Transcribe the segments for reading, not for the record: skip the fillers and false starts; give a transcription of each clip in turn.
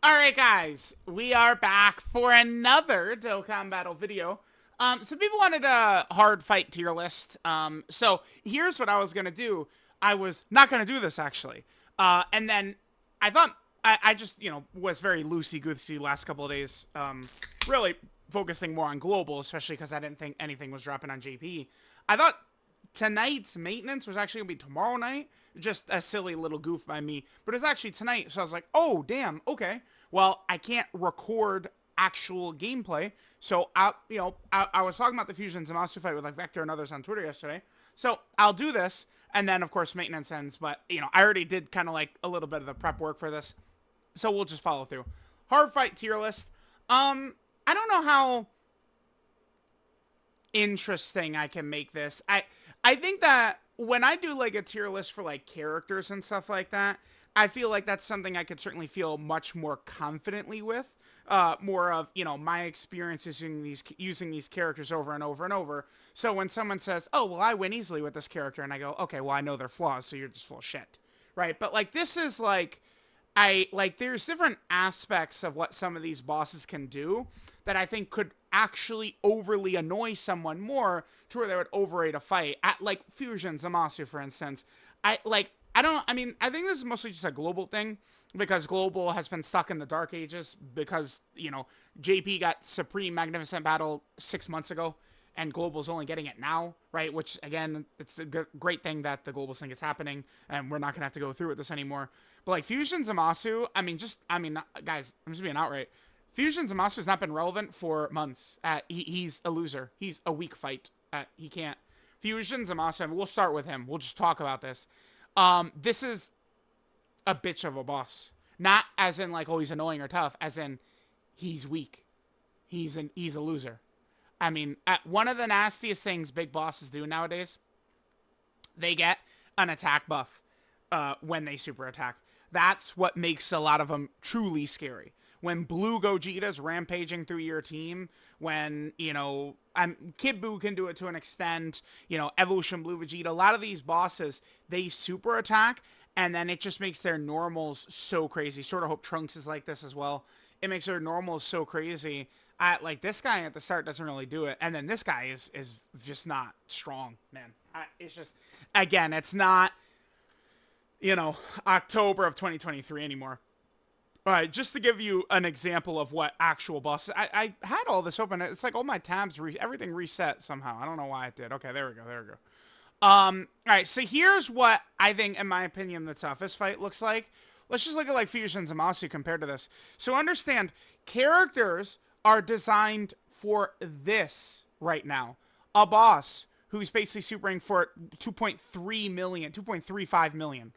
Alright guys, we are back for another Dokkan Battle video. So people wanted a hard fight tier list. So here's what I was gonna do. I was not gonna do this actually. And then I thought I just, was very loosey-goosey last couple of days. Really focusing more on global, especially because I didn't think anything was dropping on JP. I thought tonight's maintenance was actually gonna be tomorrow night. Just a silly little goof by me, but it's actually tonight. So I was like, oh damn, okay. Well, I can't record actual gameplay, so I was talking about the Fusion Zamasu fight with like Vector and others on Twitter yesterday. So I'll do this, and then of course maintenance ends. But I already did kind of like a little bit of the prep work for this, so we'll just follow through. Hard fight tier list. I don't know how interesting I can make this. I think that when I do like a tier list for like characters and stuff like that, I feel like that's something I could certainly feel much more confidently with. More of my experiences using these characters over and over and over. So when someone says, "Oh, well, I win easily with this character," and I go, "Okay, well, I know their flaws, so you're just full of shit," right? But like this is like there's different aspects of what some of these bosses can do that I think could actually overly annoy someone more to where they would overrate a fight. At like Fusion Zamasu, for instance. I think this is mostly just a global thing because global has been stuck in the dark ages because, JP got Supreme Magnificent Battle 6 months ago and global's only getting it now, right? Which again, it's a great thing that the global thing is happening and we're not gonna have to go through with this anymore. But like Fusion Zamasu, guys, I'm just being outright. Fusion Zamasu has not been relevant for months. He's a loser. He's a weak fight. He can't. Fusion Zamasu, we'll start with him. We'll just talk about this. This is a bitch of a boss. Not as in like, oh, he's annoying or tough, as in he's weak. He's a loser. I mean, one of the nastiest things big bosses do nowadays, they get an attack buff when they super attack. That's what makes a lot of them truly scary. When Blue Gogeta's rampaging through your team, when, Kid Buu can do it to an extent, Evolution Blue Vegeta, a lot of these bosses, they super attack, and then it just makes their normals so crazy. Sort of Hope Trunks is like this as well. It makes their normals so crazy. Like, this guy at the start doesn't really do it, and then this guy is just not strong, man. It's just, again, it's not, October of 2023 anymore. All right, just to give you an example of what actual bosses... I had all this open. It's like all my tabs, everything reset somehow. I don't know why it did. Okay, there we go. All right, so here's what I think, in my opinion, the toughest fight looks like. Let's just look at, like, Fusion Zamasu compared to this. So understand, characters are designed for this right now. A boss who's basically supering for 2.3 million, 2.35 million.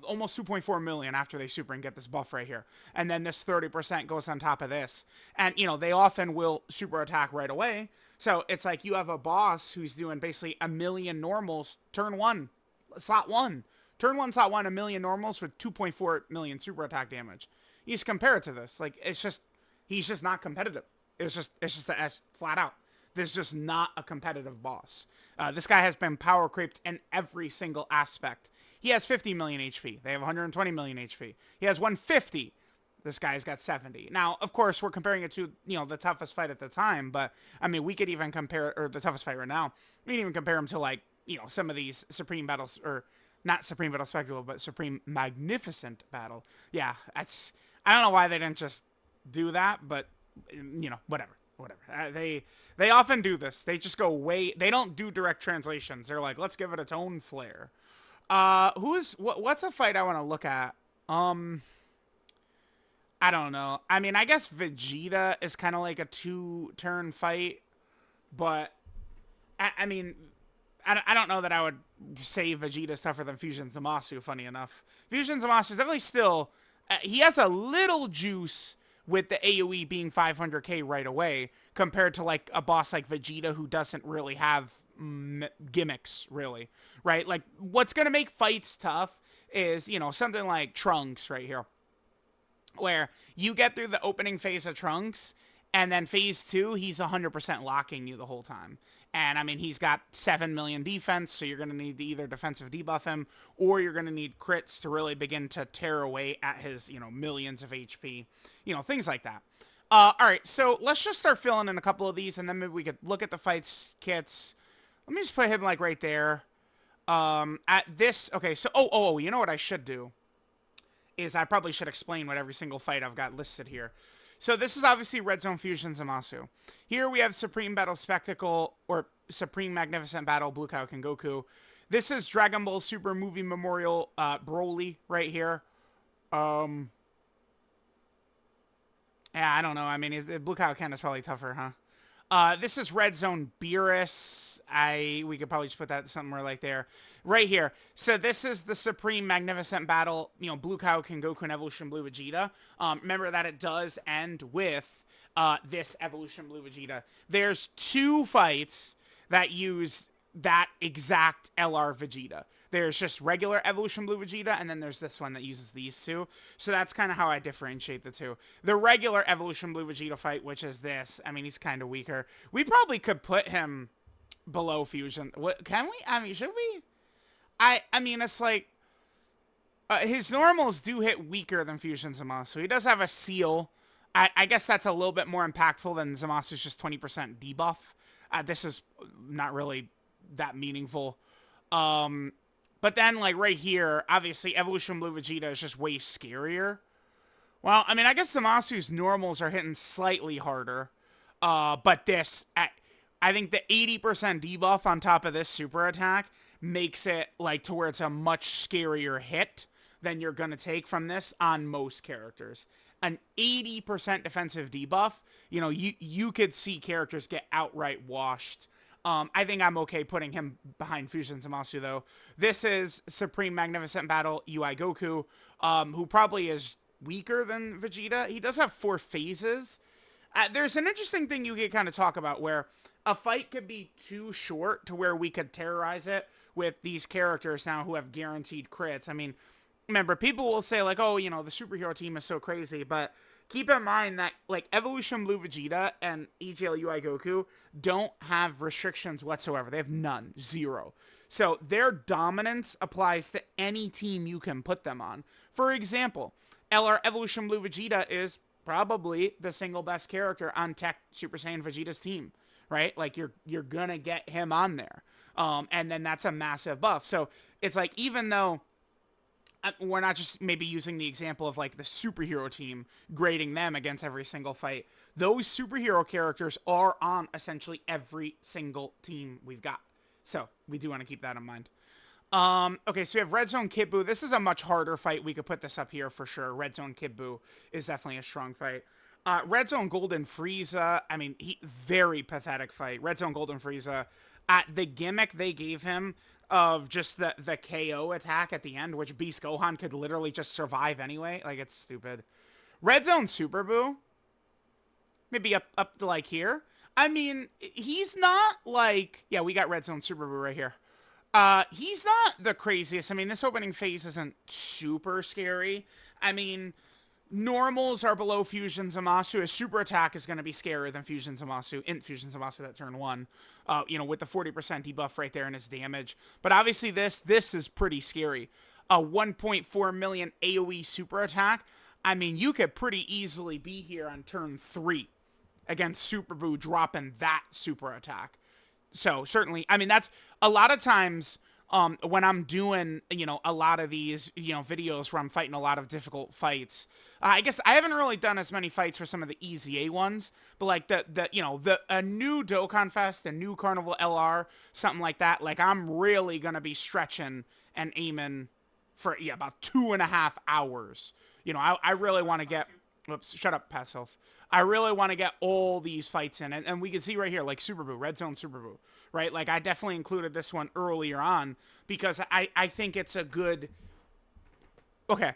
Almost 2.4 million after they super and get this buff right here. And then this 30% goes on top of this. And, they often will super attack right away. So it's like you have a boss who's doing basically a million normals turn one, slot one. Turn one, slot one, a million normals with 2.4 million super attack damage. You just compare it to this. Like, he's just not competitive. It's just the S flat out. This is just not a competitive boss. This guy has been power creeped in every single aspect. He has 50 million HP. They have 120 million HP. He has 150. This guy's got 70. Now, of course, we're comparing it to, the toughest fight at the time. But, I mean, we could even compare, or the toughest fight right now. We can even compare him to, like, some of these Supreme Battles, or not Supreme Battle Spectacle, but Supreme Magnificent Battle. Yeah, I don't know why they didn't just do that, but, whatever. They often do this. They just go they don't do direct translations. They're like, let's give it its own flair. What's a fight I want to look at? I don't know. I mean, I guess Vegeta is kind of like a 2-turn fight, but I mean, I don't know that I would say Vegeta's tougher than Fusion Zamasu, funny enough. Fusion Zamasu is definitely still, he has a little juice with the AoE being 500k right away, compared to like a boss like Vegeta who doesn't really have gimmicks, really, right? Like, what's gonna make fights tough is, something like Trunks right here, where you get through the opening phase of Trunks, and then phase 2, he's 100% locking you the whole time. And I mean, he's got 7 million defense, so you're going to need to either defensive debuff him, or you're going to need crits to really begin to tear away at his, millions of HP, things like that. All right, so let's just start filling in a couple of these, and then maybe we could look at the fights kits. Let me just put him like right there. At this, okay, so, you know what I should do? Is I probably should explain what every single fight I've got listed here. So this is obviously Red Zone Fusion Zamasu. Here we have Supreme Battle Spectacle, or Supreme Magnificent Battle Blue Cow Goku. This is Dragon Ball Super Movie Memorial Broly right here. Yeah, I don't know. I mean, Blue Cow Ken is probably tougher, huh? This is Red Zone Beerus. We could probably just put that somewhere like there. Right here. So this is the Supreme Magnificent Battle, Blue Cow Goku and Evolution Blue Vegeta. Remember that it does end with this Evolution Blue Vegeta. There's 2 fights that use that exact LR Vegeta. There's just regular Evolution Blue Vegeta, and then there's this one that uses these 2. So that's kind of how I differentiate the 2. The regular Evolution Blue Vegeta fight, which is this, I mean, he's kind of weaker. We probably could put him below Fusion. What, can we? I mean, should we? I mean, it's like, his normals do hit weaker than Fusion Zamasu. He does have a seal. I guess that's a little bit more impactful than Zamasu's just 20% debuff. This is not really that meaningful. But then, like, right here, obviously, Evolution Blue Vegeta is just way scarier. Well, I mean, I guess Zamasu's normals are hitting slightly harder. But this, I think the 80% debuff on top of this super attack makes it, like, to where it's a much scarier hit than you're going to take from this on most characters. An 80% defensive debuff, you could see characters get outright washed. I think I'm okay putting him behind Fusion Zamasu, though. This is Supreme Magnificent Battle UI Goku, who probably is weaker than Vegeta. He does have 4 phases. There's an interesting thing you could kind of talk about where a fight could be too short to where we could terrorize it with these characters now who have guaranteed crits. I mean, remember, people will say, like, oh, the superhero team is so crazy, but keep in mind that, like, Evolution Blue Vegeta and EGL UI Goku don't have restrictions whatsoever. They have none. 0. So their dominance applies to any team you can put them on. For example, LR Evolution Blue Vegeta is probably the single best character on Tech Super Saiyan Vegeta's team, right? Like, you're gonna get him on there. And then that's a massive buff. So it's like, even though we're not just maybe using the example of, like, the superhero team, grading them against every single fight, those superhero characters are on essentially every single team we've got. So we do want to keep that in mind. Okay, so we have Red Zone Kid Buu. This is a much harder fight. We could put this up here for sure. Red Zone Kid Buu is definitely a strong fight. Red Zone Golden Frieza, I mean, very pathetic fight. Red Zone Golden Frieza, the gimmick they gave him of just the KO attack at the end, which Beast Gohan could literally just survive anyway. Like, it's stupid. Red Zone Super Buu, maybe up to, like, here. I mean, he's not, like, yeah, we got Red Zone Super Buu right here. He's not the craziest. I mean, this opening phase isn't super scary. I mean, normals are below Fusion Zamasu. His super attack is going to be scarier than Fusion Zamasu. In Fusion Zamasu, that turn 1. With the 40% debuff right there in his damage. But obviously this is pretty scary. A 1.4 million AoE super attack. I mean, you could pretty easily be here on turn 3 against Super Buu dropping that super attack. So certainly, I mean, that's a lot of times when I'm doing, a lot of these, videos where I'm fighting a lot of difficult fights. I guess I haven't really done as many fights for some of the easy A ones, but like a new Dokkan Fest, a new Carnival LR, something like that. Like, I'm really going to be stretching and aiming for, about 2.5 hours. I really want to get, whoops, shut up, past self. I really want to get all these fights in. And we can see right here, like Super Buu, Red Zone Super Buu, right? Like, I definitely included this one earlier on because I think it's a good... Okay.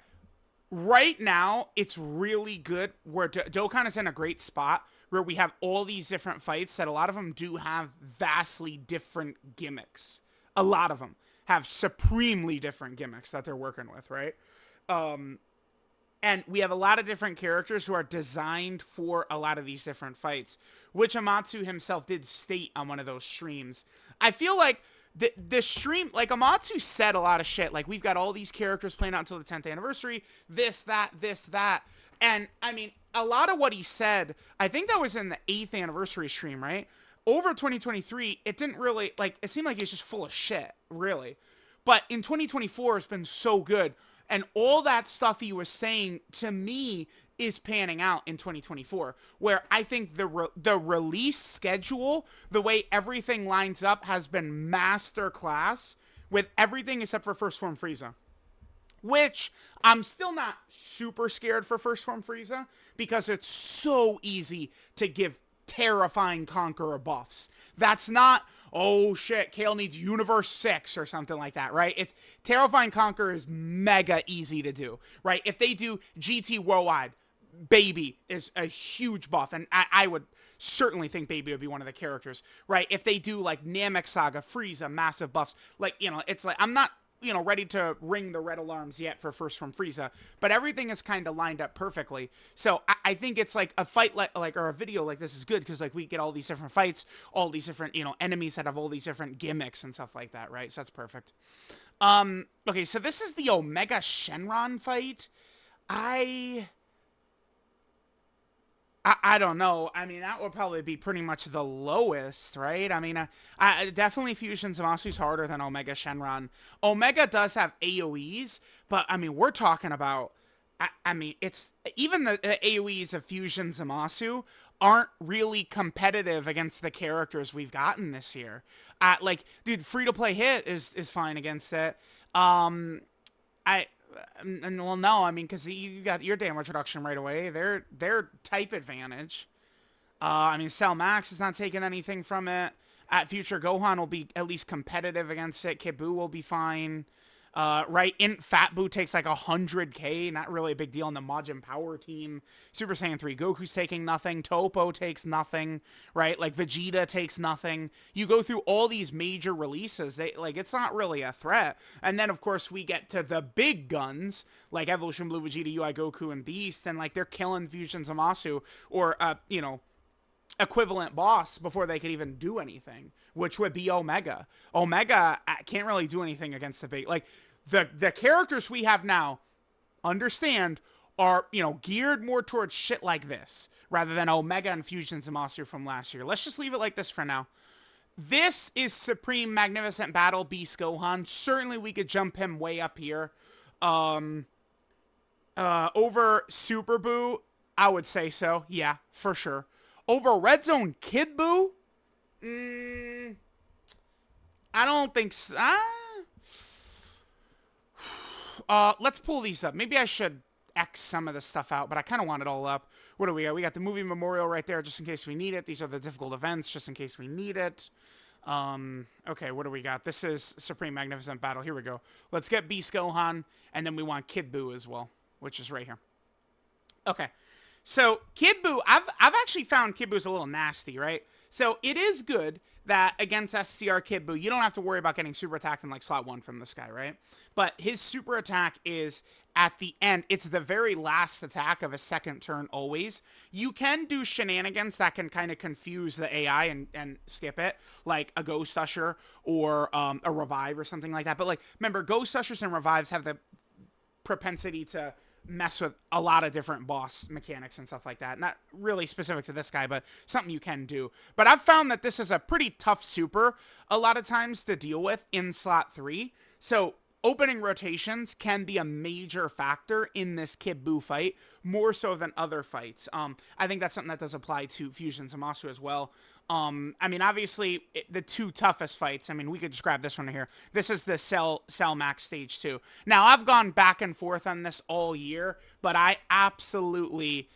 Right now, it's really good where Dokkan is in a great spot where we have all these different fights that a lot of them do have vastly different gimmicks. A lot of them have supremely different gimmicks that they're working with, right? And we have a lot of different characters who are designed for a lot of these different fights, which Amatsu himself did state on one of those streams. I feel like the stream, like Amatsu said a lot of shit. Like, we've got all these characters playing out until the 10th anniversary, this, that. And, I mean, a lot of what he said, I think that was in the 8th anniversary stream, right? Over 2023, it didn't really, like, it seemed like he's just full of shit, really. But in 2024, it's been so good. And all that stuff he was saying, to me, is panning out in 2024, where I think the release schedule, the way everything lines up, has been masterclass with everything except for First Form Frieza. Which, I'm still not super scared for First Form Frieza, because it's so easy to give terrifying Conqueror buffs. That's not, oh shit, Kale needs Universe 6 or something like that, right? It's Terrifying Conqueror is mega easy to do, right? If they do GT Worldwide, Baby is a huge buff, and I would certainly think Baby would be one of the characters, right? If they do, like, Namek Saga, Frieza, massive buffs, like, you know, it's like, I'm not, you know, ready to ring the red alarms yet for First Form Frieza, but everything is kind of lined up perfectly. So I think it's like a fight like or a video like this is good, because like we get all these different fights, all these different, you know, enemies that have all these different gimmicks and stuff like that, right? So that's perfect. Okay, so this is the Omega Shenron fight. I don't know. I mean, that would probably be pretty much the lowest, right? I mean, definitely Fusion Zamasu's harder than Omega Shenron. Omega does have AoEs, but I mean, we're talking about, I mean, it's, even the AoEs of Fusion Zamasu aren't really competitive against the characters we've gotten this year. Like, dude, free-to-play hit is fine against it. Well, no, I mean, because you got your damage reduction right away. They're type advantage. I mean, Cell Max is not taking anything from it. At Future Gohan will be at least competitive against it. Kid Buu will be fine. Right? Fat Buu takes like 100k, not really a big deal on the Majin Power team. Super Saiyan 3 Goku's taking nothing. Topo takes nothing, right? Like Vegeta takes nothing. You go through all these major releases, it's not really a threat. And then of course we get to the big guns, like Evolution Blue Vegeta, UI Goku, and Beast, and like they're killing Fusion Zamasu, or you know, equivalent boss before they could even do anything, which would be Omega. Omega can't really do anything against the big, like, the characters we have now, understand, are, you know, geared more towards shit like this, rather than Omega and Fusion Zamasu from last year. Let's just leave it like this for now. This is Supreme Magnificent Battle Beast Gohan. Certainly we could jump him way up here. Over Super Buu, I would say so. Yeah, for sure. Over Red Zone Kid Buu? I don't think so. Let's pull these up. Maybe I should X some of this stuff out, but I kind of want it all up. What do we got? We got the movie memorial right there, just in case we need it. These are the difficult events, just in case we need it. Okay, what do we got? This is Supreme Magnificent Battle. Here we go. Let's get Beast Gohan, and then we want Kid Buu as well, which is right here. Okay. So, Kid Buu, I've actually found Kid Buu's a little nasty, right? So, it is good that against SCR Kid Buu, you don't have to worry about getting super attacked in, like, slot 1 from this guy, right? But his super attack is at the end. It's the very last attack of a second turn always. You can do shenanigans that can kind of confuse the AI and skip it, like a Ghost Usher or a Revive or something like that. But, like, remember, Ghost Ushers and Revives have the propensity to mess with a lot of different boss mechanics and stuff like that. Not really specific to this guy, but something you can do. But I've found that this is a pretty tough super a lot of times to deal with in slot 3. So opening rotations can be a major factor in this Kid Buu fight, more so than other fights. I think that's something that does apply to Fusion Zamasu as well. I mean, obviously, the two toughest fights, I mean, we could just grab this one here. This is the Cell Max Stage 2. Now, I've gone back and forth on this all year, but I absolutely,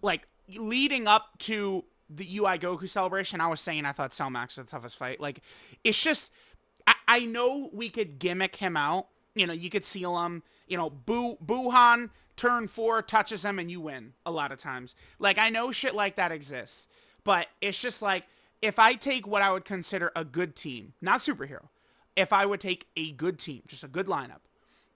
like, leading up to the UI Goku celebration, I was saying I thought Cell Max was the toughest fight. Like, it's just, I know we could gimmick him out. You know, you could seal him. You know, Buhan, turn 4, touches him, and you win a lot of times. Like, I know shit like that exists. But it's just like, if I take what I would consider a good team, not superhero, if I would take a good team, just a good lineup,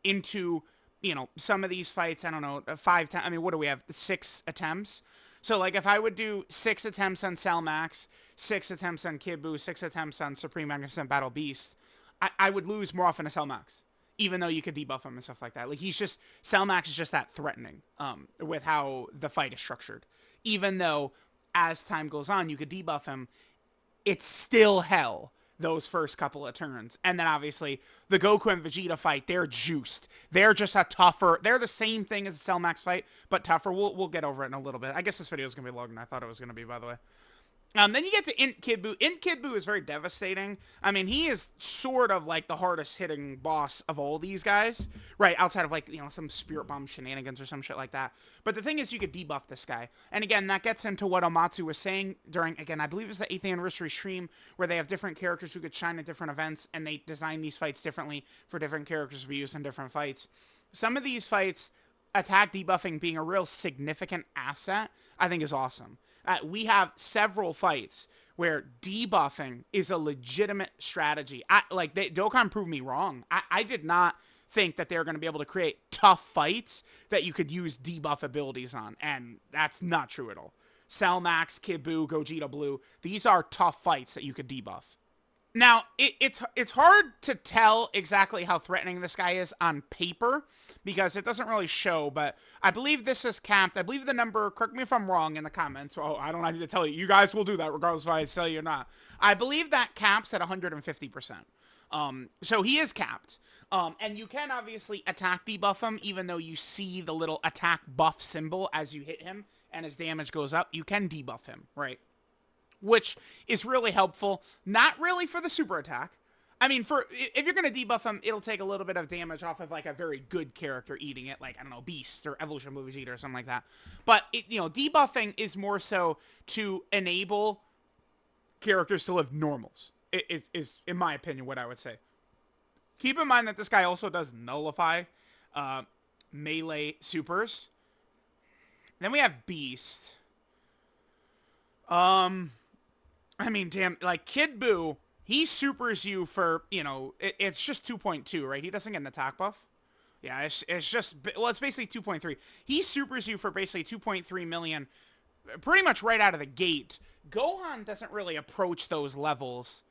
into you know, some of these fights, I don't know, 5 times. I mean, what do we have? 6 attempts. So, like, if I would do 6 attempts on Cell Max, 6 attempts on Kid Buu, 6 attempts on Supreme Magnificent Battle Beast, I would lose more often to Cell Max, even though you could debuff him and stuff like that. Like, Cell Max is just that threatening with how the fight is structured. Even though, as time goes on, you could debuff him, it's still hell those first couple of turns. And then obviously the Goku and Vegeta fight, they're juiced. They're just a tougher, they're the same thing as the Cell Max fight, but tougher. We'll get over it in a little bit. I guess this video is going to be longer than I thought it was going to be, by the way. Then you get to Int Kid Buu. Int Kid Buu is very devastating. I mean, he is sort of like the hardest hitting boss of all these guys, right? Outside of like, you know, some Spirit Bomb shenanigans or some shit like that. But the thing is, you could debuff this guy. And again, that gets into what Omatsu was saying during, again, I believe it was the 8th anniversary stream, where they have different characters who could shine at different events, and they design these fights differently for different characters to be used in different fights. Some of these fights, attack debuffing being a real significant asset, I think is awesome. We have several fights where debuffing is a legitimate strategy. Dokkan proved me wrong. I did not think that they were going to be able to create tough fights that you could use debuff abilities on, and that's not true at all. Cell Max, Kid Buu, Gogeta Blue, these are tough fights that you could debuff. Now, it's hard to tell exactly how threatening this guy is on paper, because it doesn't really show, but I believe this is capped. I believe the number, correct me if I'm wrong in the comments. Oh, I don't need to tell you. You guys will do that regardless if I tell you or not. I believe that caps at 150%. So he is capped. And you can obviously attack debuff him, even though you see the little attack buff symbol as you hit him and his damage goes up. You can debuff him, right? Which is really helpful. Not really for the super attack. I mean, if you're going to debuff him, it'll take a little bit of damage off of, like, a very good character eating it, like, I don't know, Beast or Evolution of Vegeta or something like that. But, debuffing is more so to enable characters to live normals, is in my opinion, what I would say. Keep in mind that this guy also does nullify melee supers. Then we have Beast. I mean, damn, like, Kid Buu, he supers you for, it's just 2.2, right? He doesn't get an attack buff. Yeah, it's just, well, it's basically 2.3. He supers you for basically 2.3 million, pretty much right out of the gate. Gohan doesn't really approach those levels.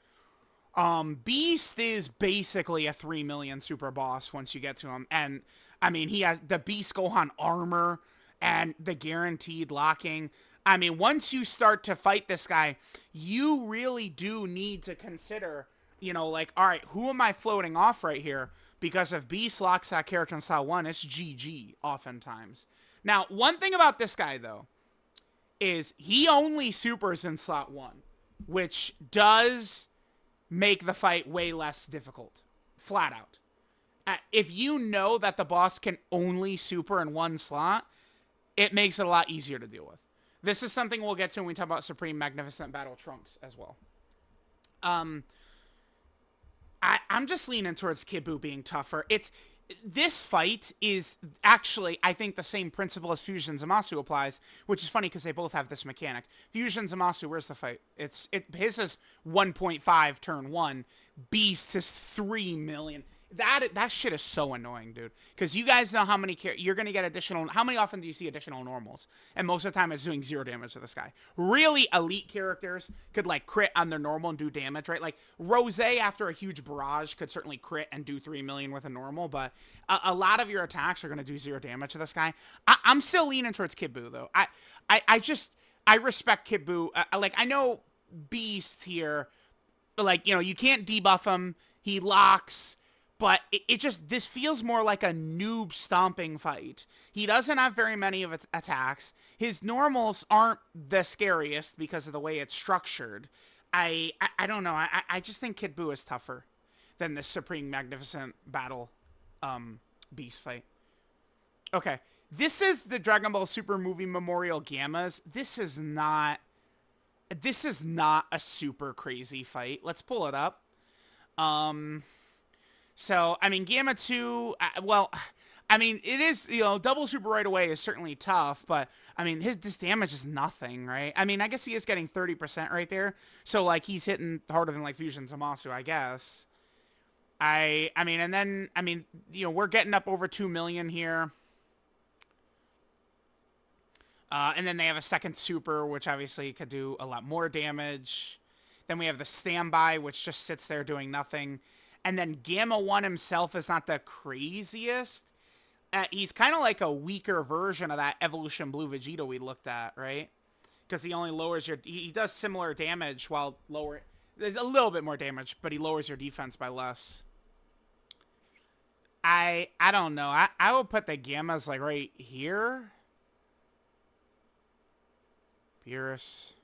Beast is basically a 3 million super boss once you get to him. And, I mean, he has the Beast Gohan armor and the guaranteed locking. I mean, once you start to fight this guy, you really do need to consider, like, all right, who am I floating off right here? Because if Beast locks that character in slot 1, it's GG oftentimes. Now, one thing about this guy, though, is he only supers in slot 1, which does make the fight way less difficult, flat out. If you know that the boss can only super in 1 slot, it makes it a lot easier to deal with. This is something we'll get to when we talk about Supreme Magnificent Battle Trunks as well. I'm just leaning towards Kid Buu being tougher. This fight is actually, I think, the same principle as Fusion Zamasu applies, which is funny because they both have this mechanic. Fusion Zamasu, where's the fight? His is 1.5 turn 1. Beast's is 3 million. That shit is so annoying, dude. Because you guys know how many you're going to get additional. How many often do you see additional normals? And most of the time it's doing 0 damage to this guy. Really elite characters could, like, crit on their normal and do damage, right? Like, Rose after a huge barrage could certainly crit and do 3 million with a normal. But a lot of your attacks are going to do 0 damage to this guy. I'm still leaning towards Kid Buu, though. I respect Kid Buu. Like, I know Beast here. Like, you can't debuff him. He locks. But this feels more like a noob stomping fight. He doesn't have very many of attacks. His normals aren't the scariest because of the way it's structured. I don't know. I just think Kid Buu is tougher than the Supreme Magnificent Battle Beast fight. Okay. This is the Dragon Ball Super Movie Memorial Gamas. This is not a super crazy fight. Let's pull it up. So, I mean, Gamma 2, well, I mean, it is, double super right away is certainly tough, but, I mean, this damage is nothing, right? I mean, I guess he is getting 30% right there, so, like, he's hitting harder than, like, Fusion Zamasu, I guess. I mean, and then, I mean, we're getting up over 2 million here. And then they have a second super, which obviously could do a lot more damage. Then we have the standby, which just sits there doing nothing. And then Gamma 1 himself is not the craziest. He's kind of like a weaker version of that Evolution Blue Vegeta we looked at, right? Because he only lowers your... He does similar damage while lower... There's a little bit more damage, but he lowers your defense by less. I don't know. I would put the Gammas, like, right here. Beerus.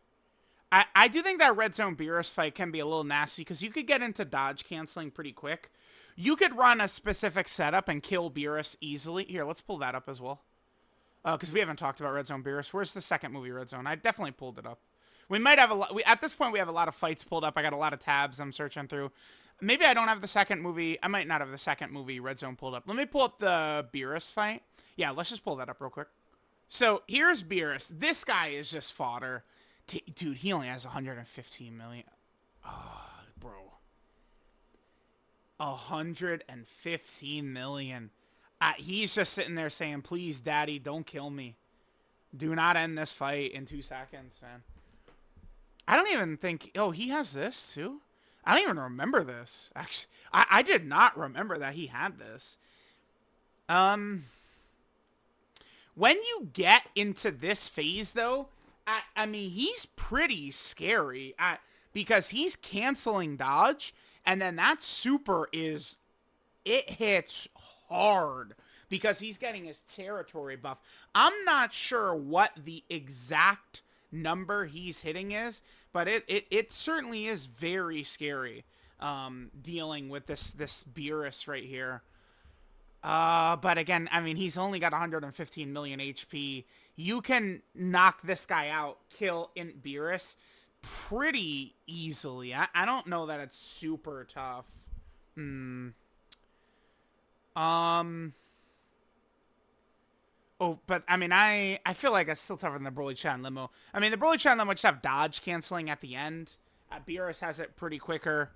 I do think that Red Zone Beerus fight can be a little nasty, because you could get into dodge canceling pretty quick. You could run a specific setup and kill Beerus easily. Here, let's pull that up as well. Because we haven't talked about Red Zone Beerus. Where's the second movie, Red Zone? I definitely pulled it up. We might have a lot... At this point, we have a lot of fights pulled up. I got a lot of tabs I'm searching through. Maybe I don't have the second movie. I might not have the second movie, Red Zone, pulled up. Let me pull up the Beerus fight. Yeah, let's just pull that up real quick. So, here's Beerus. This guy is just fodder. Dude, he only has 115 million. Oh, bro. 115 million. He's just sitting there saying, please, daddy, don't kill me. Do not end this fight in 2 seconds, man. I don't even think... Oh, he has this, too? I don't even remember this. Actually, I did not remember that he had this. When you get into this phase, though, I mean, he's pretty scary. Because he's canceling dodge, and then that super is... It hits hard, because he's getting his territory buff. I'm not sure what the exact number he's hitting is, but it certainly is very scary, dealing with this Beerus right here. But again, I mean, he's only got 115 million HP. You can knock this guy out, kill Beerus pretty easily. I don't know that it's super tough. Oh, but, I mean, I feel like it's still tougher than the Broly-chan Limo. I mean, the Broly-chan Limo just have dodge canceling at the end. Beerus has it pretty quicker.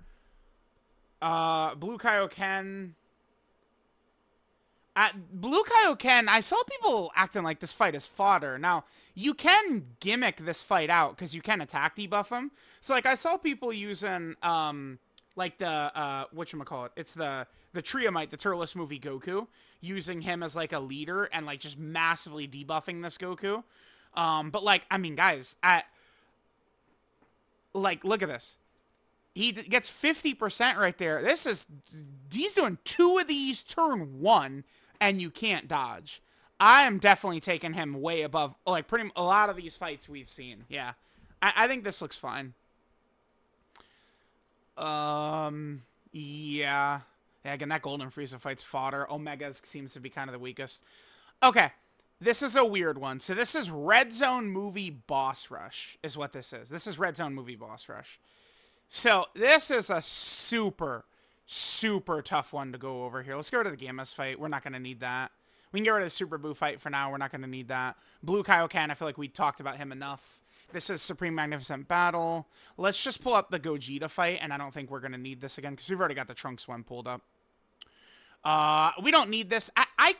Blue Kaioken. Blue Kaioken, I saw people acting like this fight is fodder. Now, you can gimmick this fight out, because you can attack debuff him. So, like, I saw people using, like the, whatchamacallit, it's the Triomite, the Turles movie Goku, using him as, like, a leader and, like, just massively debuffing this Goku. But, like, I mean, guys, like, look at this. He gets 50% right there. He's doing 2 of these turn 1, and you can't dodge. I am definitely taking him way above, like, a lot of these fights we've seen. Yeah. I think this looks fine. Yeah. Yeah, again, that Golden Frieza fight's fodder. Omega's seems to be kind of the weakest. Okay. This is a weird one. So this is Red Zone Movie Boss Rush, is what this is. This is Red Zone Movie Boss Rush. So this is a super, super tough one to go over here. Let's go to the Gammas fight. We're not going to need that. We can get rid of the Super Buu fight for now. We're not going to need that. Blue Kaioken, I feel like we talked about him enough. This is Supreme Magnificent Battle. Let's just pull up the Gogeta fight, and I don't think we're going to need this again, because we've already got the Trunks one pulled up. We don't need this. I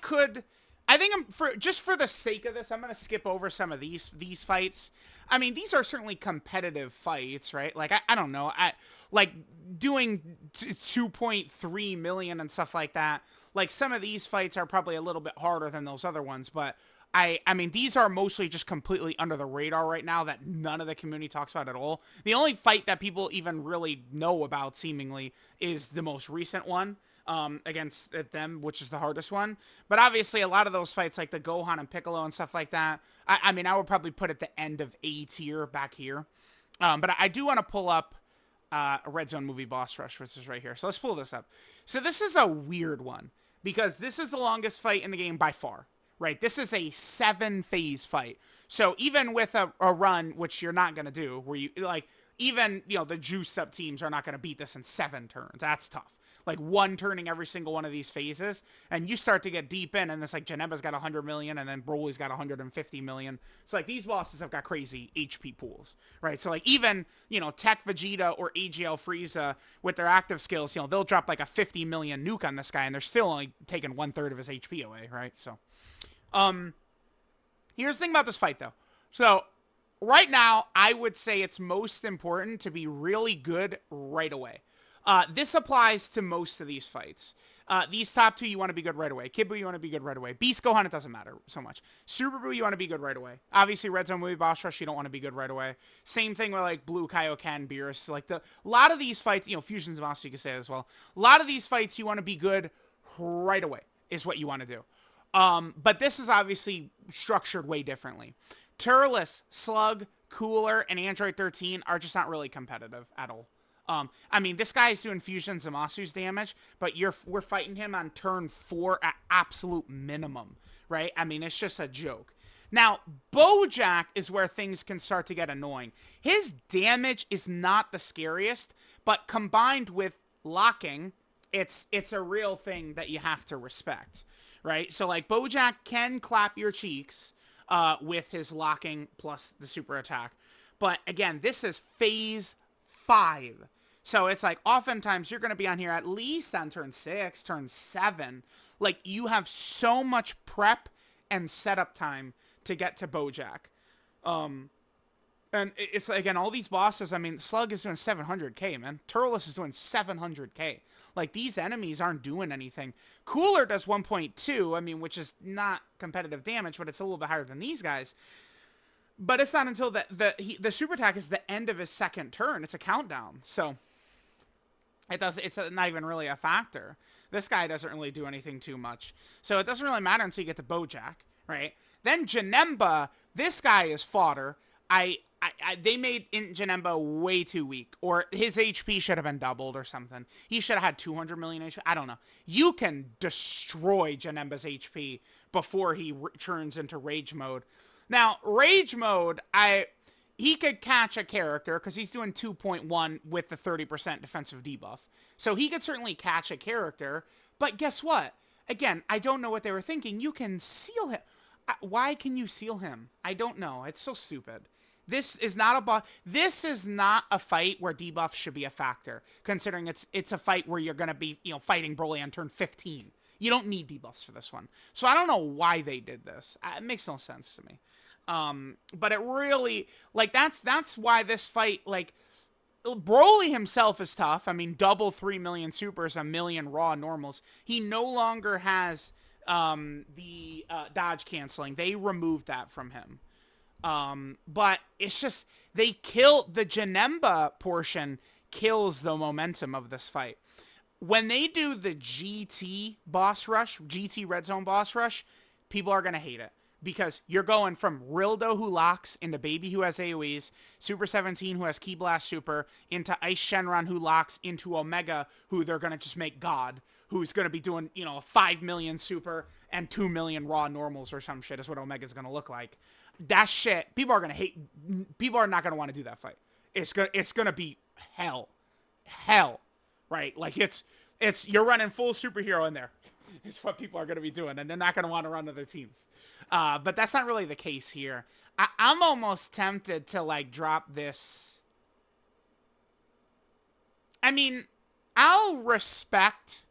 think just for the sake of this, I'm going to skip over some of these fights. I mean, these are certainly competitive fights, right? Like, I don't know. Like, doing 2.3 million and stuff like that. Like, some of these fights are probably a little bit harder than those other ones, but I mean, these are mostly just completely under the radar right now that none of the community talks about at all. The only fight that people even really know about, seemingly, is the most recent one. Against them, which is the hardest one. But obviously, a lot of those fights, like the Gohan and Piccolo and stuff like that, I mean, I would probably put at the end of A tier back here. But I do want to pull up a Red Zone Movie Boss Rush, which is right here. So let's pull this up. So this is a weird one, because this is the longest fight in the game by far, right? This is a 7-phase fight. So even with a run, which you're not going to do, where you, like, even, the juiced up teams are not going to beat this in 7 turns. That's tough. like one turning every single one of these phases, and you start to get deep in, and it's like Janemba's got 100 million, and then Broly's got 150 million. It's like these bosses have got crazy HP pools, right? So like even, you know, Tech Vegeta or AGL Frieza with their active skills, you know, they'll drop like a 50 million nuke on this guy, and they're still only taking 1/3 of his HP away, right? So, here's the thing about this fight, though. So, right now, I would say it's most important to be really good right away. This applies to most of these fights. These top two, you want to be good right away. Kid Buu, you want to be good right away. Beast Gohan, it doesn't matter so much. Super Buu, you want to be good right away. Obviously, Red Zone Movie Boss Rush, you don't want to be good right away. Same thing with, like, Blue Kaioken, Beerus. Like, a lot of these fights, you know, Fusion Zamasu, you can say it as well. A lot of these fights, you want to be good right away, is what you want to do. But this is obviously structured way differently. Turles, Slug, Cooler, and Android 13 are just not really competitive at all. I mean, this guy is doing Fusion Zamasu's damage, but we're fighting him on turn 4 at absolute minimum, right? I mean, it's just a joke. Now, Bojack is where things can start to get annoying. His damage is not the scariest, but combined with locking, it's a real thing that you have to respect, right? So, like, Bojack can clap your cheeks with his locking plus the super attack. But, again, this is phase 5. So it's like, oftentimes you're going to be on here at least on turn 6, turn 7. Like, you have so much prep and setup time to get to Bojack. And it's, again, all these bosses, I mean, Slug is doing 700k, man. Turles is doing 700k. Like, these enemies aren't doing anything. Cooler does 1.2, I mean, which is not competitive damage, but it's a little bit higher than these guys. But it's not until the super attack is the end of his second turn. It's a countdown. So it's not even really a factor. This guy doesn't really do anything too much. So it doesn't really matter until you get to Bojack, right? Then Janemba, this guy is fodder. They made Janemba way too weak, or his HP should have been doubled or something. He should have had 200 million HP. I don't know. You can destroy Janemba's HP before he turns into Rage Mode. Now, Rage Mode, he could catch a character because he's doing 2.1 with the 30% defensive debuff. So he could certainly catch a character, but guess what? Again, I don't know what they were thinking. You can seal him. Why can you seal him? I don't know. It's so stupid. This is not This is not a fight where debuff should be a factor, considering it's a fight where you're going to be, you know, fighting Broly on turn 15. You don't need debuffs for this one. So I don't know why they did this. It makes no sense to me. But it really, like, that's why this fight, like, Broly himself is tough. I mean, double 3 million supers, 1 million raw normals. He no longer has the dodge canceling. They removed that from him. But it's just, they kill the Janemba portion, kills the momentum of this fight. When they do the GT boss rush, GT red zone boss rush, people are going to hate it. Because you're going from Rildo, who locks, into Baby, who has AoEs, Super 17, who has Ki Blast Super, into Ice Shenron, who locks, into Omega, who they're going to just make God, who's going to be doing, you know, 5 million Super and 2 million raw normals or some shit is what Omega's going to look like. That shit, people are going to hate. People are not going to want to do that fight. It's going to be hell. Hell. Right? Like, you're running full superhero in there. Is what people are going to be doing, and they're not going to want to run other teams. But that's not really the case here. I'm almost tempted to, like, drop this. I mean, I'll respect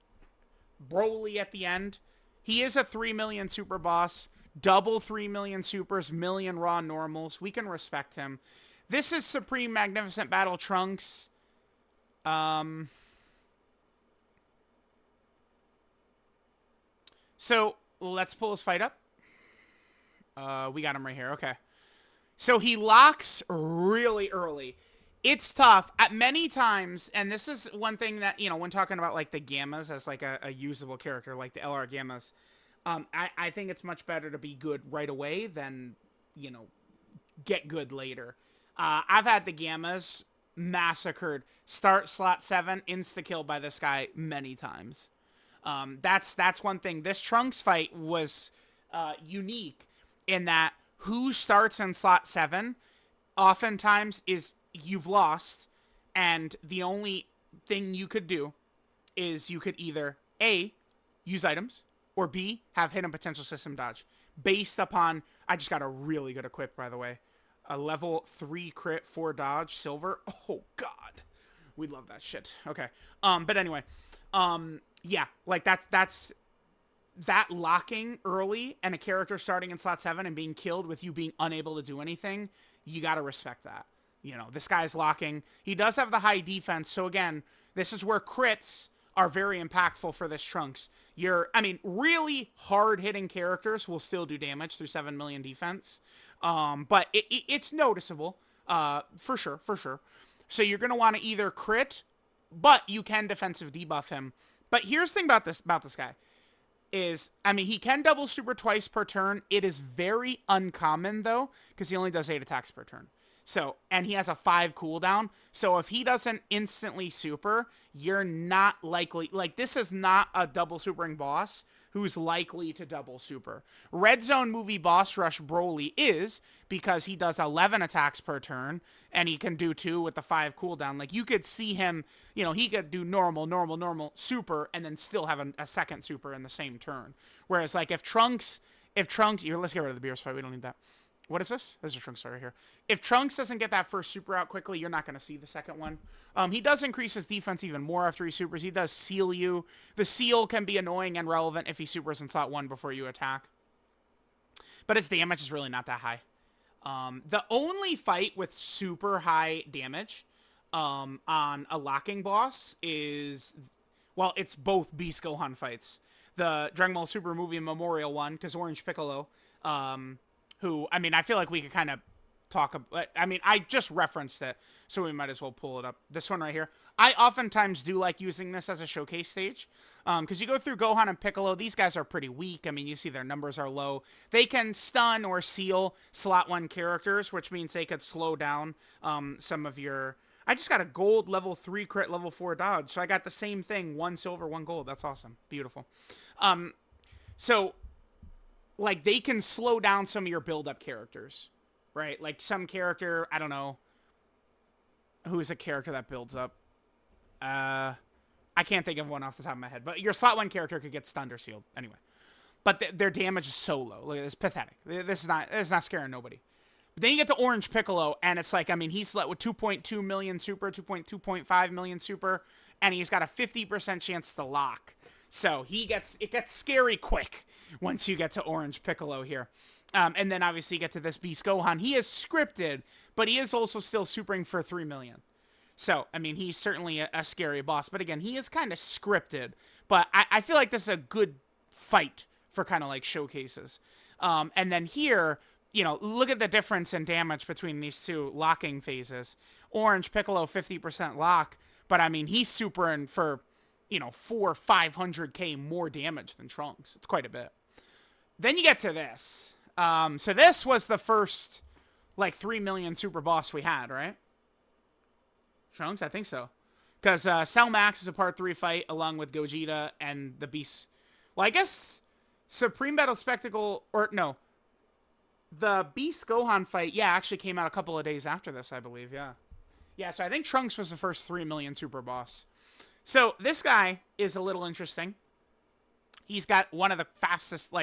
Broly at the end. He is a 3 million super boss, double 3 million supers, million raw normals. We can respect him. This is Supreme Magnificent Battle Trunks. So, let's pull his fight up. We got him right here. Okay. So, he locks really early. It's tough. At many times, and this is one thing that, you know, when talking about, like, the Gammas as, like, a usable character, like the LR Gammas, I think it's much better to be good right away than, you know, get good later. I've had the Gammas massacred. Start slot 7, insta-kill by this guy many times. That's one thing. This Trunks fight was unique in that who starts in slot 7 oftentimes is you've lost, and the only thing you could do is you could either A, use items, or B, have hidden potential system dodge. Based upon, I just got a really good equip, by the way. A level 3 crit, 4 dodge, silver. Oh, God. We love that shit. Okay. But anyway, yeah, like that's that locking early and a character starting in slot 7 and being killed with you being unable to do anything, you got to respect that. You know, this guy's locking. He does have the high defense. So again, this is where crits are very impactful for this Trunks. Really hard-hitting characters will still do damage through 7 million defense. But it's noticeable, for sure. So you're going to want to either crit, but you can defensive debuff him. But here's the thing about this guy. He can double super twice per turn. It is very uncommon, though, because he only does 8 attacks per turn. So, and he has a 5 cooldown. So if he doesn't instantly super, you're not likely... Like, this is not a double supering boss who's likely to double super. Red Zone movie boss rush Broly is, because he does 11 attacks per turn, and he can do 2 with the 5 cooldown. Like, you could see him, you know, he could do normal, super, and then still have a second super in the same turn. Whereas, like, if Trunks, let's get rid of the Beerus fight, we don't need that. What is this? This is a Trunks right here. If Trunks doesn't get that first super out quickly, you're not going to see the second one. He does increase his defense even more after he supers. He does seal you. The seal can be annoying and relevant if he supers in slot 1 before you attack. But his damage is really not that high. The only fight with super high damage on a locking boss is... Well, it's both Beast Gohan fights. The Dragon Ball Super Movie Memorial one, because Orange Piccolo... who, I feel like we could kind of talk about... I just referenced it, so we might as well pull it up. This one right here. I oftentimes do like using this as a showcase stage, because you go through Gohan and Piccolo, these guys are pretty weak. You see their numbers are low. They can stun or seal slot 1 characters, which means they could slow down some of your... I just got a gold level 3 crit, level 4 dodge, so I got the same thing, 1 silver, 1 gold. That's awesome. Beautiful. So... Like, they can slow down some of your build-up characters, right? Like, some character, I don't know, who's a character that builds up? I can't think of one off the top of my head, but your slot 1 character could get stunned or sealed, anyway. But their damage is so low. Look, it's pathetic. This is not scaring nobody. But then you get to Orange Piccolo, and it's like, he's with 2.2 million super, 2.5 million super, and he's got a 50% chance to lock. So it gets scary quick once you get to Orange Piccolo here. And then obviously you get to this Beast Gohan. He is scripted, but he is also still supering for 3 million. So, he's certainly a scary boss. But again, he is kind of scripted. But I feel like this is a good fight for kind of like showcases. And then here, look at the difference in damage between these two locking phases. Orange Piccolo, 50% lock. But he's supering for... 500k more damage than Trunks. It's quite a bit. Then you get to this. So this was the first, 3 million super boss we had, right? Trunks? I think so. Because Cell Max is a part 3 fight along with Gogeta and the Beast. Well, I guess Supreme Battle Spectacle, or no. The Beast Gohan fight, actually came out a couple of days after this, I believe, yeah. Yeah, so I think Trunks was the first 3 million super boss. So, this guy is a little interesting. He's got one of the fastest,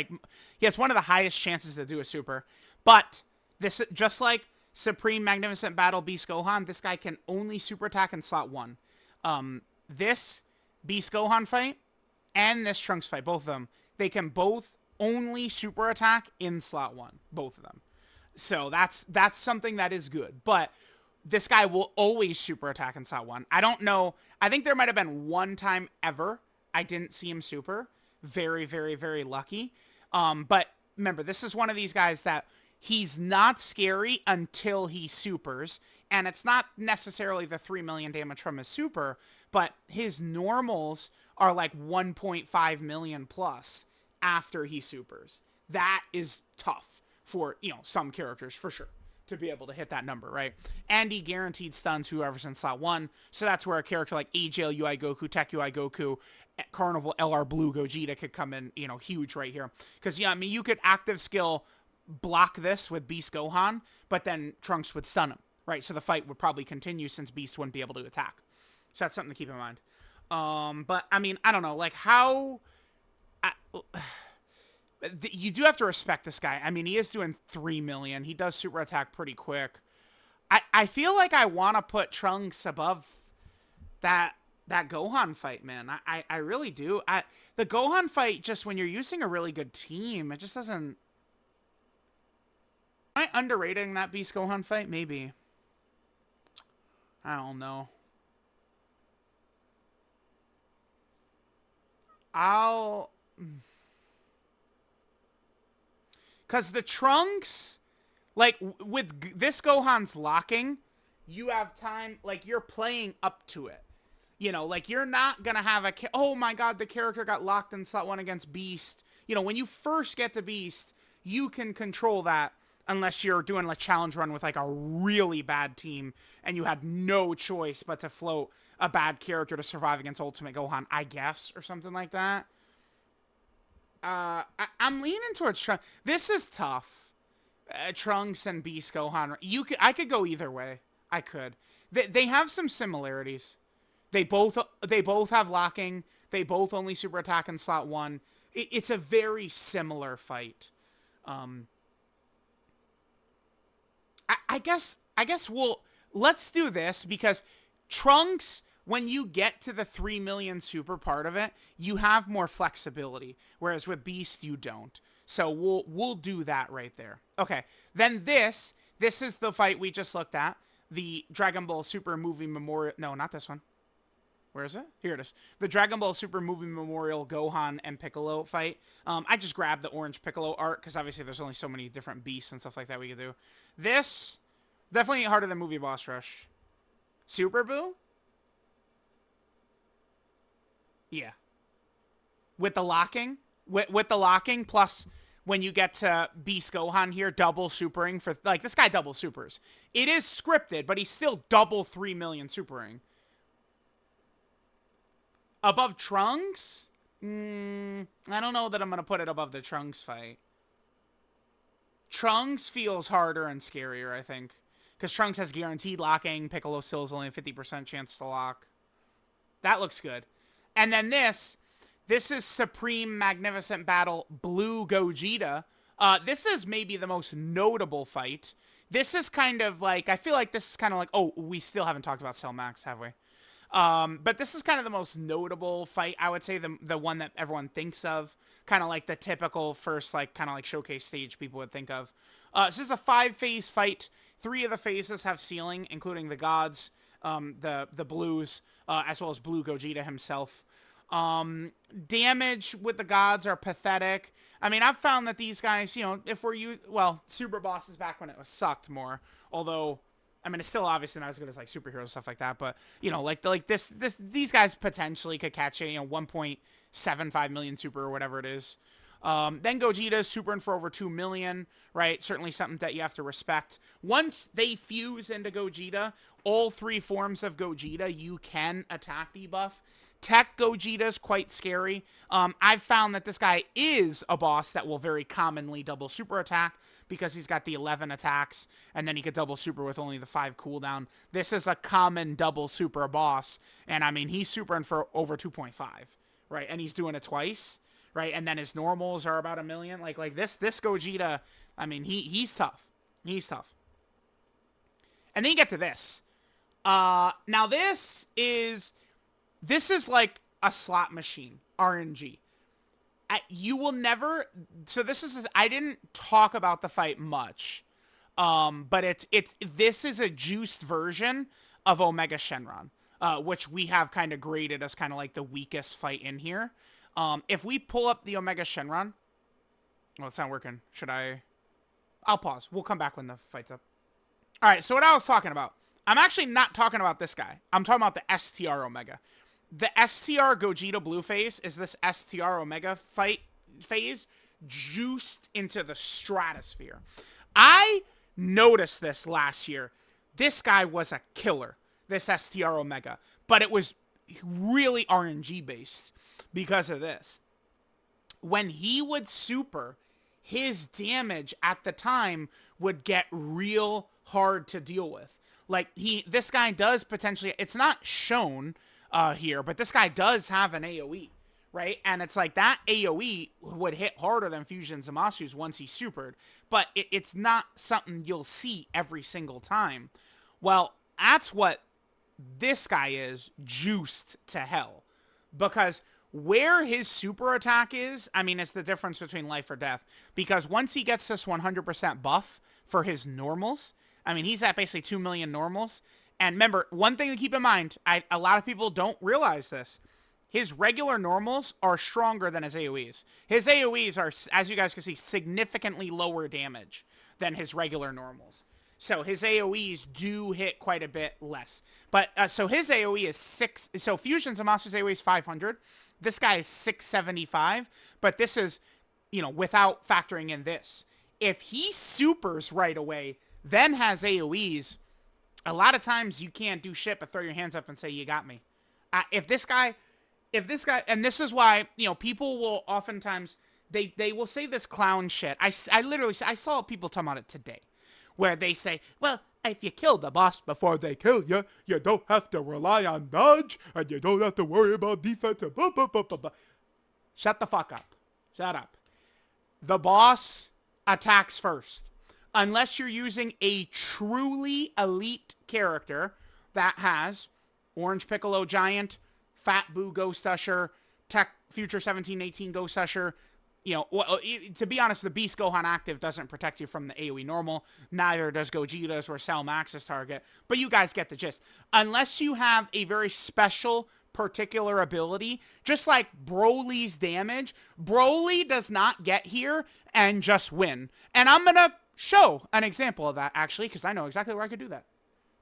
he has one of the highest chances to do a super. But, this just like Supreme Magnificent Battle Beast Gohan, this guy can only super attack in slot 1. This Beast Gohan fight and this Trunks fight, both of them, they can both only super attack in slot 1. Both of them. So, that's something that is good. But... this guy will always super attack in slot 1. I don't know. I think there might have been one time ever I didn't see him super. Very, very, very lucky. But remember, this is one of these guys that he's not scary until he supers. And it's not necessarily the 3 million damage from his super, but his normals are like 1.5 million plus after he supers. That is tough for, some characters for sure, to be able to hit that number, right? And he guaranteed stuns whoever's in slot 1. So that's where a character like AJL UI Goku, Tech UI Goku, Carnival LR Blue Gogeta could come in, huge right here. Because, you could active skill block this with Beast Gohan, but then Trunks would stun him, right? So the fight would probably continue since Beast wouldn't be able to attack. So that's something to keep in mind. But I mean, I don't know, like how. I, you do have to respect this guy. I mean, he is doing 3 million. He does super attack pretty quick. I feel like I want to put Trunks above that Gohan fight, man. I really do. The Gohan fight, just when you're using a really good team, it just doesn't. Am I underrating that Beast Gohan fight? Maybe. I don't know. I'll. Because the Trunks, like, with this Gohan's locking, you have time, like, you're playing up to it. You know, like, you're not gonna have oh my god, the character got locked in slot 1 against Beast. You know, when you first get to Beast, you can control that unless you're doing a challenge run with, like, a really bad team and you had no choice but to float a bad character to survive against Ultimate Gohan, I guess, or something like that. I'm leaning towards Trunks. This is tough. Trunks and Beast Gohan. I could go either way. I could. They have some similarities. They both have locking. They both only super attack in slot 1. It's a very similar fight. I guess let's do this because Trunks, when you get to the 3 million super part of it, you have more flexibility, whereas with Beast you don't. So we'll do that right there. Okay, then this is the fight we just looked at, the Dragon Ball Super Movie Memorial. No, not this one. Where is it? Here it is. The Dragon Ball Super Movie Memorial Gohan and Piccolo fight. I just grabbed the orange Piccolo art because obviously there's only so many different beasts and stuff like that we could do. This definitely harder than Movie Boss Rush. Super Boo? Yeah. With the locking? With the locking, plus when you get to Beast Gohan here, double supering for... Like, this guy double supers. It is scripted, but he's still double 3 million supering. Above Trunks? I don't know that I'm going to put it above the Trunks fight. Trunks feels harder and scarier, I think. Because Trunks has guaranteed locking. Piccolo still has only a 50% chance to lock. That looks good. And then this is Supreme Magnificent Battle Blue Gogeta. This is maybe the most notable fight. This is kind of like, I feel like this is kind of like, oh, we still haven't talked about Cell Max, have we? But this is kind of the most notable fight, I would say, the one that everyone thinks of. Kind of like the typical first, like, kind of like showcase stage people would think of. This is a 5-phase fight. 3 of the phases have ceiling, including the gods, the blues, as well as Blue Gogeta himself. Damage with the gods are pathetic. I mean, I've found that these guys, you know, if we're well, Super Boss is back when it was sucked more. Although, I mean, it's still obviously not as good as like superheroes and stuff like that. But you know, like these guys potentially could catch a 1.75 million super or whatever it is. Then Gogeta's supering for over 2 million, right? Certainly something that you have to respect. Once they fuse into Gogeta, all 3 forms of Gogeta, you can attack debuff. Tech Gogeta's quite scary. I've found that this guy is a boss that will very commonly double super attack because he's got the 11 attacks, and then he could double super with only the 5 cooldown. This is a common double super boss, and I mean, he's supering for over 2.5, right? And he's doing it twice, right? And then his normals are about 1 million. Like this Gogeta, I mean, he's tough. He's tough. And then you get to this. Now this is like a slot machine, RNG. You will never... So this is... I didn't talk about the fight much. But this is a juiced version of Omega Shenron. Which we have kind of graded as kind of like the weakest fight in here. If we pull up the Omega Shenron... Well, it's not working. Should I... I'll pause. We'll come back when the fight's up. Alright, so what I was talking about. I'm actually not talking about this guy. I'm talking about the STR Omega. The STR Gogeta Blue phase is this STR Omega fight phase juiced into the stratosphere. I noticed this last year. This guy was a killer, this STR Omega, but it was really RNG based because of this. When he would super, his damage at the time would get real hard to deal with. Like, this guy does potentially, it's not shown, here, but this guy does have an AoE, right? And it's like that AoE would hit harder than Fusion Zamasu's once he's supered, but it's not something you'll see every single time. Well, that's what this guy is, juiced to hell. Because where his super attack is, I mean, it's the difference between life or death. Because once he gets this 100% buff for his normals, I mean, he's at basically 2 million normals. And remember, one thing to keep in mind, a lot of people don't realize this. His regular normals are stronger than his AoEs. His AoEs are, as you guys can see, significantly lower damage than his regular normals. So his AoEs do hit quite a bit less. But, so his AoE is 6... So Fusion Zamasu's AoE is 500. This guy is 675. But this is, you know, without factoring in this. If he supers right away, then has AoEs... A lot of times you can't do shit but throw your hands up and say, you got me. If this guy, and this is why, you know, people will oftentimes, they will say this clown shit. I saw people talking about it today, where they say, well, if you kill the boss before they kill you, you don't have to rely on dodge, and you don't have to worry about defense, and blah, blah, blah, blah, blah. Shut the fuck up. Shut up. The boss attacks first. Unless you're using a truly elite character that has Orange Piccolo Giant, Fat Boo Ghost Usher, Tech Future 1718 Ghost Usher. You know, well, to be honest, the Beast Gohan Active doesn't protect you from the AoE normal. Neither does Gogeta's or Cell Max's target. But you guys get the gist. Unless you have a very special particular ability, just like Broly's damage, Broly does not get here and just win. And I'm going to show an example of that, actually, because I know exactly where I could do that.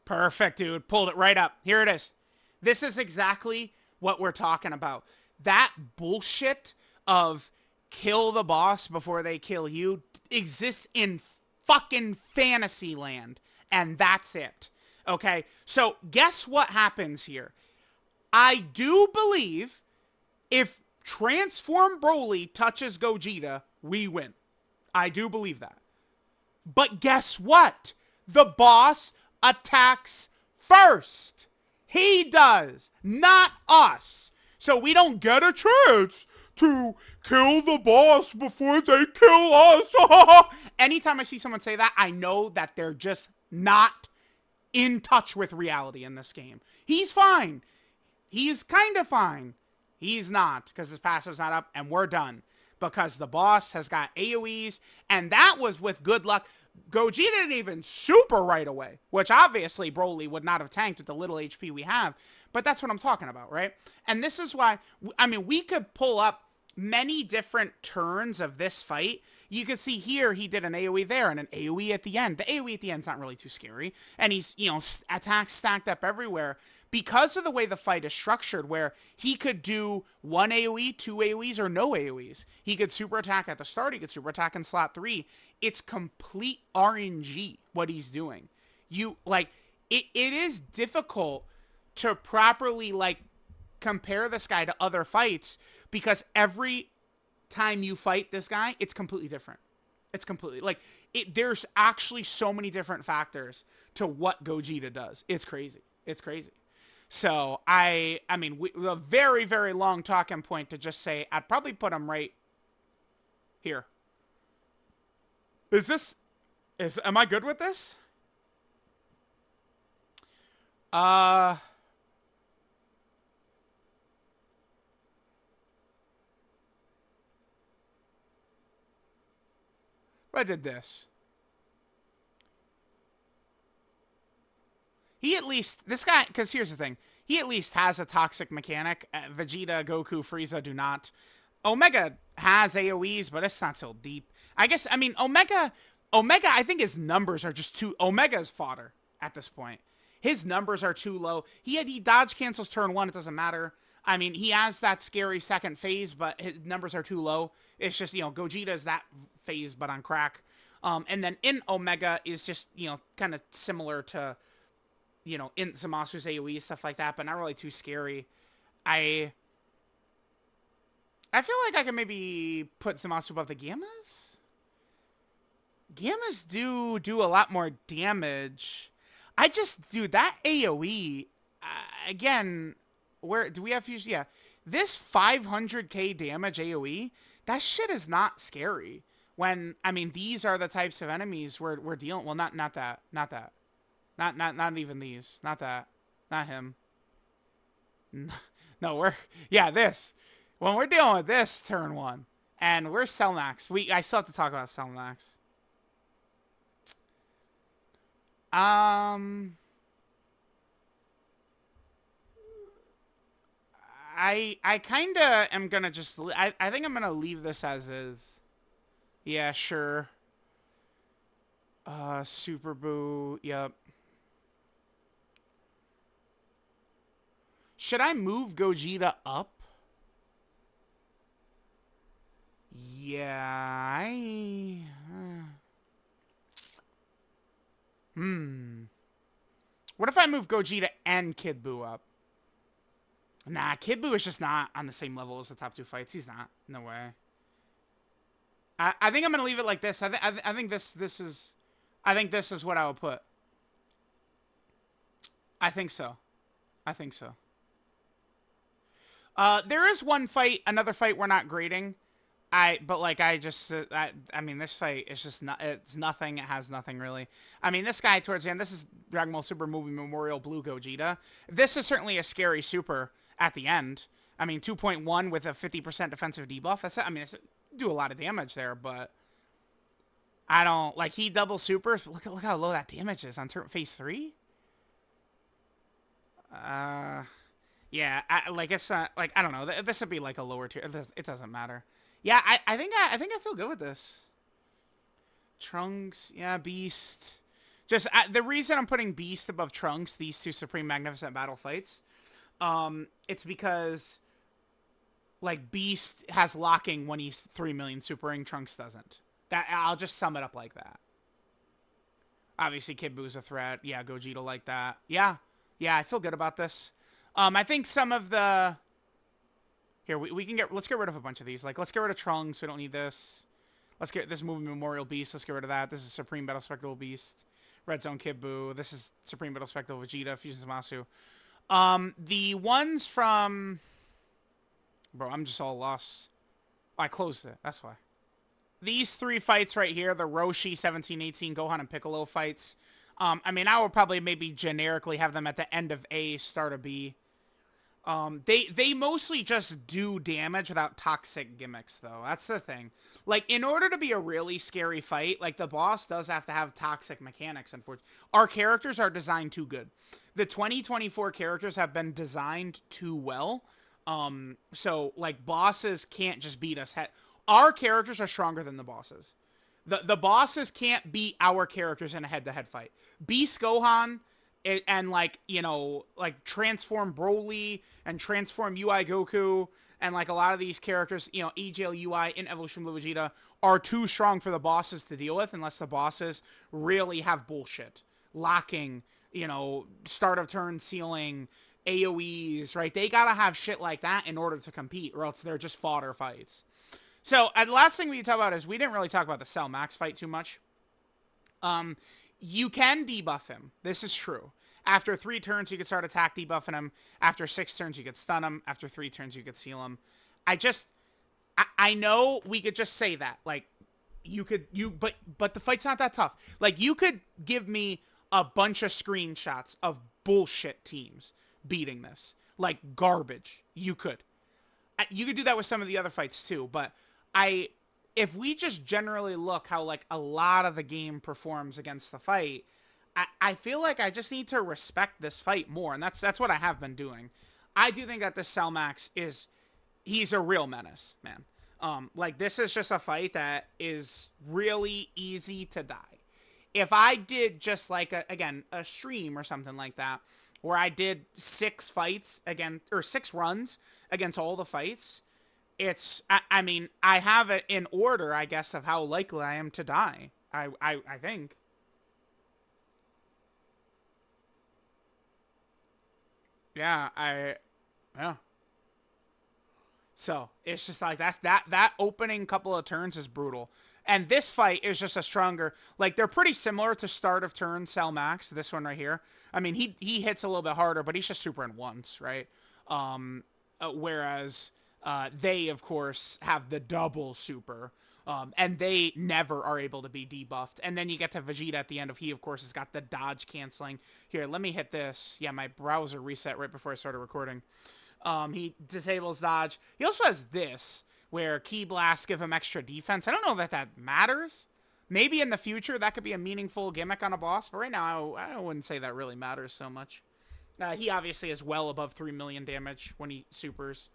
Perfect, dude. Pulled it right up. Here it is. This is exactly what we're talking about. That bullshit of kill the boss before they kill you exists in fucking fantasy land, and that's it. Okay? So, guess what happens here? I do believe if Transform Broly touches Gogeta, we win. I do believe that. But guess what? The boss attacks first. He does, not us. So we don't get a chance to kill the boss before they kill us. Anytime I see someone say that, I know that they're just not in touch with reality in this game. He's fine. He's kind of fine. He's not, because his passive's not up, and we're done. Because the boss has got AoEs, and that was with good luck. Gogeta didn't even super right away, which obviously Broly would not have tanked with the little HP we have, but that's what I'm talking about, right? And this is why, I mean, we could pull up many different turns of this fight. You could see here, he did an AoE there and an AoE at the end. The AoE at the end's not really too scary, and he's, you know, attacks stacked up everywhere. Because of the way the fight is structured, where he could do 1 AoE, 2 AoEs, or no AoEs. He could super attack at the start, he could super attack in slot 3. It's complete RNG, what he's doing. You, like, it is difficult to properly, like, compare this guy to other fights, because every time you fight this guy, it's completely different. It's completely, like, there's actually so many different factors to what Gogeta does. It's crazy. It's crazy. So, I mean, a very, very long talking point to just say, I'd probably put him right here. Am I good with this? I did this. He at least, this guy, because here's the thing. He at least has a toxic mechanic. Vegeta, Goku, Frieza do not. Omega has AoEs, but it's not so deep. I guess, I mean, Omega, I think his numbers are just too, Omega's fodder at this point. His numbers are too low. He dodge cancels turn 1, it doesn't matter. I mean, he has that scary second phase, but his numbers are too low. It's just, you know, Gogeta's that phase, but on crack. And then in Omega is just, you know, kind of similar to, you know, in Zamasu's AoE, stuff like that, but not really too scary. I feel like I can maybe put Zamasu above the Gamas? Gamas do a lot more damage. Dude, that AoE, again, where do we have fusion? Yeah. This 500k damage AoE, that shit is not scary. When, I mean, these are the types of enemies we're dealing, well, not that. Not even these. Not that. Not him. No, yeah, this. When we're dealing with this turn 1, and we're Cell Max. I still have to talk about Cell Max. I kind of am going to just... I think I'm going to leave this as is. Yeah, sure. Super Boo. Yep. Should I move Gogeta up? Yeah, What if I move Gogeta and Kid Buu up? Nah, Kid Buu is just not on the same level as the top 2 fights. He's not. No way. I think I'm gonna leave it like this. I think this is... I think this is what I would put. I think so. I think so. There is one fight, another fight we're not grading. But like, I mean, this fight is just not, it's nothing. It has nothing really. I mean, this guy towards the end, this is Dragon Ball Super Movie Memorial Blue Gogeta. This is certainly a scary super at the end. I mean, 2.1 with a 50% defensive debuff. That's, I mean, it's do a lot of damage there, but I don't, like, he double supers. Look how low that damage is on phase 3. Yeah, like, it's not, like, I don't know. This would be like a lower tier. It doesn't matter. Yeah, I think I feel good with this. Trunks, yeah, Beast. Just the reason I'm putting Beast above Trunks, these two Supreme Magnificent Battle fights, it's because, like, Beast has locking when he's 3 million supering, Trunks doesn't. That, I'll just sum it up like that. Obviously, Kid Buu's a threat. Yeah, Gogeta like that. Yeah, I feel good about this. I think some of the... Here, we can let's get rid of a bunch of these. Like, let's get rid of Trunks. We don't need this. Let's get this Movie Memorial Beast. Let's get rid of that. This is Supreme Battle Spectacle Beast. Red Zone Kid Buu. This is Supreme Battle Spectacle Vegeta. Fusion Zamasu. The ones from... Bro, I'm just all lost. Oh, I closed it. That's why. These 3 fights right here, the Roshi 17-18 Gohan and Piccolo fights. I mean, I would probably maybe generically have them at the end of A, start of B. They mostly just do damage without toxic gimmicks, though. That's the thing. Like, in order to be a really scary fight, like, the boss does have to have toxic mechanics, unfortunately. Our characters are designed too good. The 2024 characters have been designed too well. So, like, bosses can't just beat us. Our characters are stronger than the bosses. The bosses can't beat our characters in a head-to-head fight. Beast Gohan... and, like, you know, like, Transform Broly and Transform UI Goku and, like, a lot of these characters, you know, AGL UI in Evolution Blue Vegeta are too strong for the bosses to deal with unless the bosses really have bullshit. Locking, you know, start of turn sealing, AoEs, right? They gotta have shit like that in order to compete, or else they're just fodder fights. So, the last thing we talk about is we didn't really talk about the Cell Max fight too much. You can debuff him. This is true. After 3 turns, you could start attack debuffing him. After 6 turns, you could stun him. After 3 turns, you could seal him. I know we could just say that. Like, but the fight's not that tough. Like, you could give me a bunch of screenshots of bullshit teams beating this. Like, garbage. You could. You could do that with some of the other fights, too. But if we just generally look how, like, a lot of the game performs against the fight, I feel like I just need to respect this fight more, and that's what I have been doing. I do think that this Cell Max he's a real menace, man. Like, this is just a fight that is really easy to die. If I did just, like, a stream or something like that, where I did 6 fights again, or 6 runs against all the fights... I mean, I have it in order, I guess, of how likely I am to die. I think. Yeah, yeah. So, it's just like, that opening couple of turns is brutal. And this fight is just a stronger, like, they're pretty similar to start of turn Cell Max, this one right here. I mean, he hits a little bit harder, but he's just super in once, right? Whereas they, of course, have the double super. And they never are able to be debuffed. And then you get to Vegeta at the end of he, of course, has got the dodge canceling. Here, let me hit this. Yeah, my browser reset right before I started recording. He disables dodge. He also has this, where Ki Blasts give him extra defense. I don't know that that matters. Maybe in the future that could be a meaningful gimmick on a boss, but right now I wouldn't say that really matters so much. He obviously is well above 3 million damage when he supers.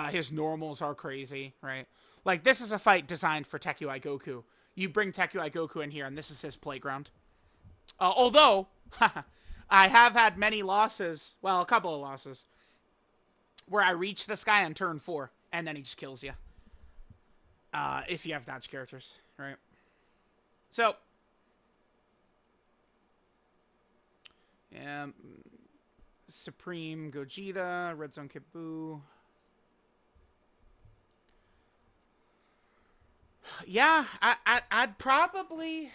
His normals are crazy, right? Like, this is a fight designed for Tekuai Goku. You bring Tekuai Goku in here, and this is his playground. Although, I have had many losses, well, a couple of losses, where I reach this guy on turn 4, and then he just kills you. If you have dodge characters, right? So, yeah, Supreme Gogeta, Red Zone Kid Buu. Yeah, I'd probably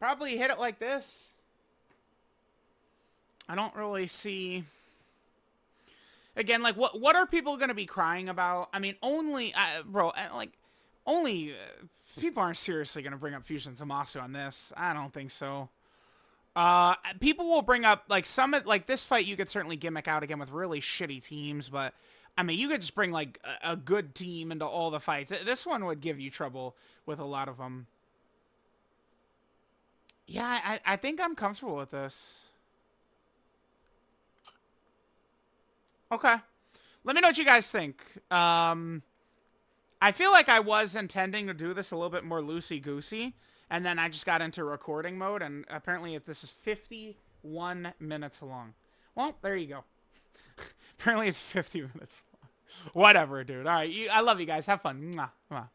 hit it like this. I don't really see. Again, like, what are people gonna be crying about? I mean, only people aren't seriously gonna bring up Fusion Zamasu on this. I don't think so. People will bring up, like, like this fight you could certainly gimmick out again with really shitty teams, but I mean, you could just bring, like, a good team into all the fights. This one would give you trouble with a lot of them. Yeah, I think I'm comfortable with this. Okay. Let me know what you guys think. I feel like I was intending to do this a little bit more loosey-goosey, and then I just got into recording mode, and apparently this is 51 minutes long. Well, there you go. Apparently it's 50 minutes long. Whatever, dude. All right, I love you guys. Have fun. Mwah. Mwah.